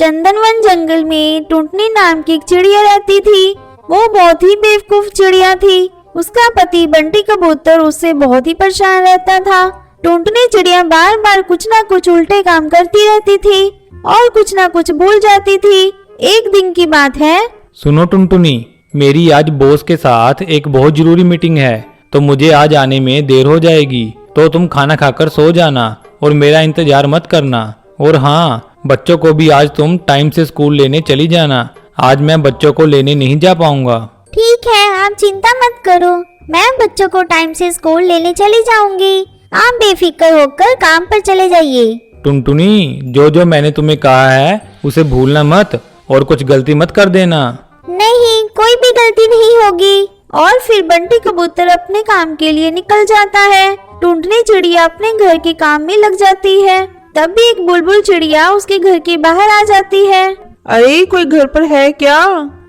चंदनवन जंगल में टुनटुनी नाम की एक चिड़िया रहती थी। वो बहुत ही बेवकूफ चिड़िया थी। उसका पति बंटी कबूतर उससे बहुत ही परेशान रहता था। टुनटुनी चिड़िया बार बार कुछ ना कुछ उल्टे काम करती रहती थी और कुछ ना कुछ भूल जाती थी। एक दिन की बात है। सुनो टुनटुनी, मेरी आज बॉस के साथ एक बहुत जरूरी मीटिंग है, तो मुझे आज आने में देर हो जाएगी। तो तुम खाना खाकर सो जाना और मेरा इंतजार मत करना। और हाँ, बच्चों को भी आज तुम टाइम से स्कूल लेने चली जाना। आज मैं बच्चों को लेने नहीं जा पाऊंगा। ठीक है, आप चिंता मत करो, मैं बच्चों को टाइम से स्कूल लेने चली जाऊंगी। आप बेफिक्र होकर काम पर चले जाइए। टुनटुनी, जो मैंने तुम्हें कहा है उसे भूलना मत और कुछ गलती मत कर देना। नहीं, कोई भी गलती नहीं होगी। और फिर बंटी कबूतर अपने काम के लिए निकल जाता है। टुनटुनी चिड़िया अपने घर के काम में लग जाती है। तब भी एक बुलबुल चिड़िया उसके घर के बाहर आ जाती है। अरे, कोई घर पर है क्या?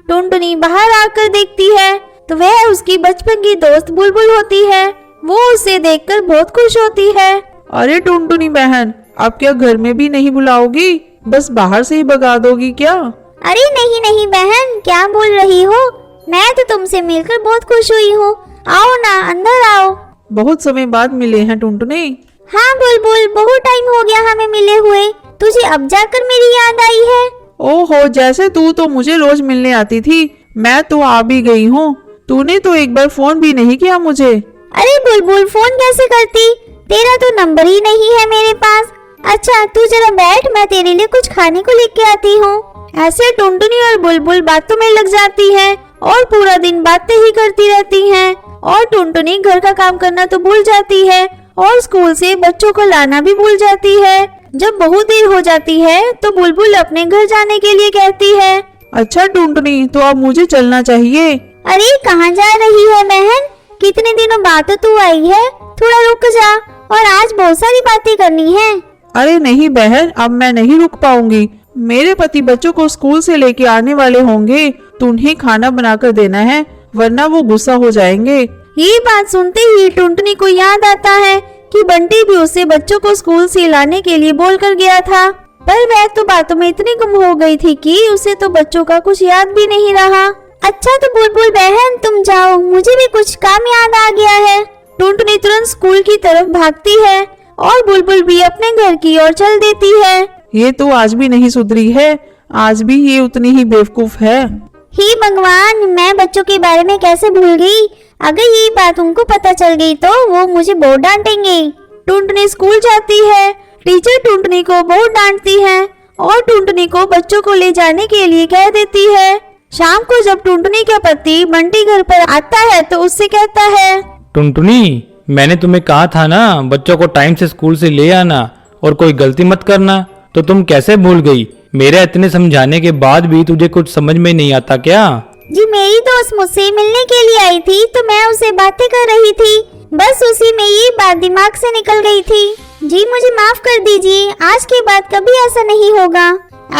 टुनटुनी बाहर आकर देखती है तो वह उसकी बचपन की दोस्त बुलबुल होती है। वो उसे देखकर बहुत खुश होती है। अरे टुनटुनी बहन, आप क्या घर में भी नहीं बुलाओगी? बस बाहर से ही भगा दोगी क्या? अरे नहीं नहीं बहन, क्या बोल रही हो? मैं तो तुमसे मिलकर बहुत खुश हुई हूँ। आओ ना, अंदर आओ। बहुत समय बाद मिले हैं टुनटुनी। हाँ बुलबुल, बहुत टाइम हो गया हमें मिले हुए। तुझे अब जाकर मेरी याद आई है? ओहो, जैसे तू तो मुझे रोज मिलने आती थी, मैं तो आ भी गई हूँ। तूने तो एक बार फोन भी नहीं किया मुझे। अरे बुलबुल, फोन कैसे करती? तेरा तो नंबर ही नहीं है मेरे पास। अच्छा, तू जरा बैठ, मैं तेरे लिए कुछ खाने को लेके आती हूँ। ऐसे टुनटुनी और बुलबुल बातों में लग जाती है और पूरा दिन बातें ही करती रहती हैं। और टुनटुनी घर का काम करना तो भूल जाती है और स्कूल से बच्चों को लाना भी भूल जाती है। जब बहुत देर हो जाती है तो बुलबुल अपने घर जाने के लिए कहती है। अच्छा टुनटुनी, तो अब मुझे चलना चाहिए। अरे कहाँ जा रही है बहन? कितने दिनों बाद तो तू आई है, थोड़ा रुक जा, और आज बहुत सारी बातें करनी है। अरे नहीं बहन, अब मैं नहीं रुक पाऊंगी। मेरे पति बच्चों को स्कूल से लेके आने वाले होंगे, तो उन्हें खाना बनाकर देना है, वरना वो गुस्सा हो जाएंगे। ये बात सुनते ही टुनटुनी को याद आता है कि बंटी भी उसे बच्चों को स्कूल से लाने के लिए बोल कर गया था, पर वह तो बातों में इतनी गुम हो गई थी कि उसे तो बच्चों का कुछ याद भी नहीं रहा। अच्छा तो बुलबुल बहन, तुम जाओ, मुझे भी कुछ काम याद आ गया है। टुनटुनी तुरंत स्कूल की तरफ भागती है और बुलबुल भी अपने घर की ओर चल देती है। ये तो आज भी नहीं सुधरी है, आज भी ये उतनी ही बेवकूफ है। हे भगवान, मैं बच्चों के बारे में कैसे भूल गई? अगर ये बात उनको पता चल गई तो वो मुझे बहुत डांटेंगे। टुनटुनी स्कूल जाती है। टीचर टुनटुनी को बहुत डांटती है और टुनटुनी को बच्चों को ले जाने के लिए कह देती है। शाम को जब टुनटुनी का पति बंटी घर पर आता है तो उससे कहता है, टुनटुनी, मैंने तुम्हें कहा था ना बच्चों को टाइम से स्कूल से ले आना और कोई गलती मत करना, तो तुम कैसे भूल गई? मेरे इतने समझाने के बाद भी तुझे कुछ समझ में नहीं आता क्या? जी मेरी दोस्त मुझसे मिलने के लिए आई थी तो मैं उसे बातें कर रही थी, बस उसी में ये बात दिमाग से निकल गई थी। जी मुझे माफ कर दीजिए, आज के बाद कभी ऐसा नहीं होगा।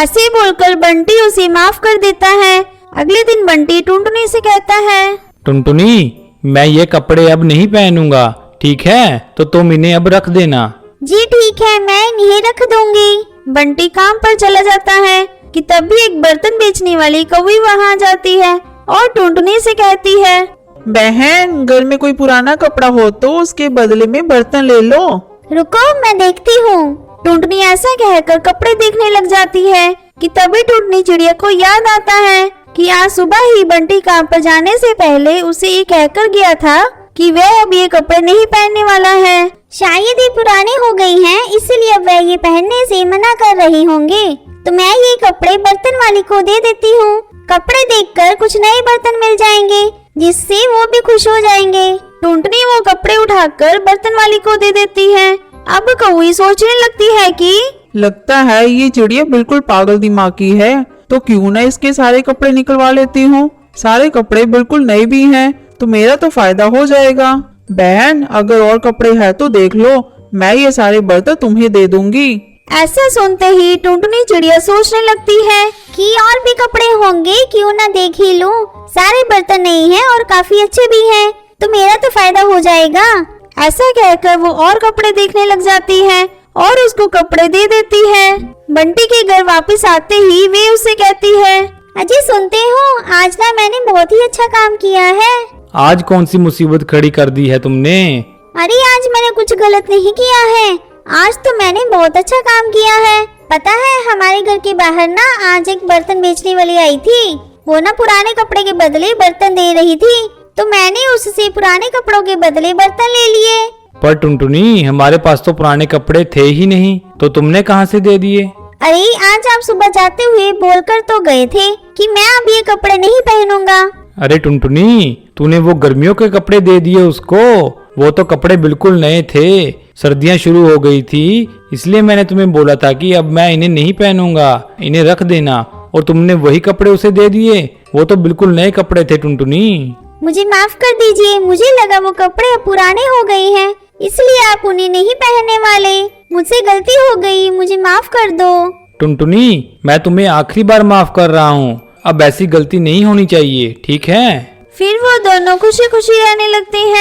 ऐसे बोलकर बंटी उसे माफ कर देता है। अगले दिन बंटी टुनटुनी से कहता है, टुनटुनी, मैं ये कपड़े अब नहीं पहनूंगा, ठीक है? तो तुम इन्हें अब रख देना। जी ठीक है, मैं इन्हें रख दूंगी। बंटी काम पर चला जाता है कि तभी एक बर्तन बेचने वाली कौवी वहाँ जाती है और टुनटुनी से कहती है, बहन, घर में कोई पुराना कपड़ा हो तो उसके बदले में बर्तन ले लो। रुको मैं देखती हूँ। टुनटुनी ऐसा कहकर कपड़े देखने लग जाती है कि तभी टुनटुनी चिड़िया को याद आता है कि आज सुबह ही बंटी काम पर जाने से पहले उसे ये कहकर गया था कि वह अब ये कपड़े नहीं पहनने वाला है। शायद ये पुराने हो गए हैं, इसलिए अब वह ये पहनने से मना कर रही होंगे। तो मैं ये कपड़े बर्तन वाली को दे देती हूँ। कपड़े देखकर कुछ नए बर्तन मिल जाएंगे जिससे वो भी खुश हो जाएंगे। टुनटुनी वो कपड़े उठाकर बर्तन वाली को दे देती है। अब कौवी सोचने लगती है कि लगता है ये चिड़िया बिल्कुल पागल दिमाग की है, तो क्यों ना इसके सारे कपड़े निकलवा लेती हूँ। सारे कपड़े बिल्कुल नए भी हैं, तो मेरा तो फायदा हो जाएगा। बहन, अगर और कपड़े हैं तो देख लो, मैं ये सारे बर्तन तुम्हें दे दूंगी। ऐसा सुनते ही टुनटुनी चिड़िया सोचने लगती है कि और भी कपड़े होंगे, क्यों ना देख ही लूं। सारे बर्तन नए हैं और काफी अच्छे भी हैं, तो मेरा तो फायदा हो जाएगा। ऐसा कहकर वो और कपड़े देखने लग जाती है और उसको कपड़े दे देती है। बंटी के घर वापस आते ही वे उसे कहती है, अजय सुनते हो, आज ना मैंने बहुत ही अच्छा काम किया है। आज कौन सी मुसीबत खड़ी कर दी है तुमने? अरे आज मैंने कुछ गलत नहीं किया है, आज तो मैंने बहुत अच्छा काम किया है। पता है हमारे घर के बाहर ना आज एक बर्तन बेचने वाली आई थी। वो ना पुराने कपड़े के बदले बर्तन दे रही थी, तो मैंने उससे पुराने कपड़ों के बदले बर्तन ले लिए। पर टुनटुनी, हमारे पास तो पुराने कपड़े थे ही नहीं, तो तुमने कहाँ से दे दिए? अरे आज आप सुबह जाते हुए बोलकर तो गए थे कि मैं अब ये कपड़े नहीं पहनूंगा। अरे टुनटुनी, तूने वो गर्मियों के कपड़े दे दिए उसको। वो तो कपड़े बिल्कुल नए थे, सर्दियां शुरू हो गई थी, इसलिए मैंने तुम्हें बोला था कि अब मैं इन्हें नहीं पहनूंगा, इन्हें रख देना, और तुमने वही कपड़े उसे दे दिए। वो तो बिल्कुल नए कपड़े थे टुनटुनी। मुझे माफ कर दीजिए, मुझे लगा वो कपड़े अब पुराने हो गए हैं, इसलिए आप उन्हें नहीं पहनने वाले। मुझसे गलती हो गई, मुझे माफ कर दो। टुनटुनी, मैं तुम्हें आखिरी बार माफ कर रहा हूँ, अब ऐसी गलती नहीं होनी चाहिए, ठीक है? फिर वो दोनों खुशी खुशी रहने लगते हैं।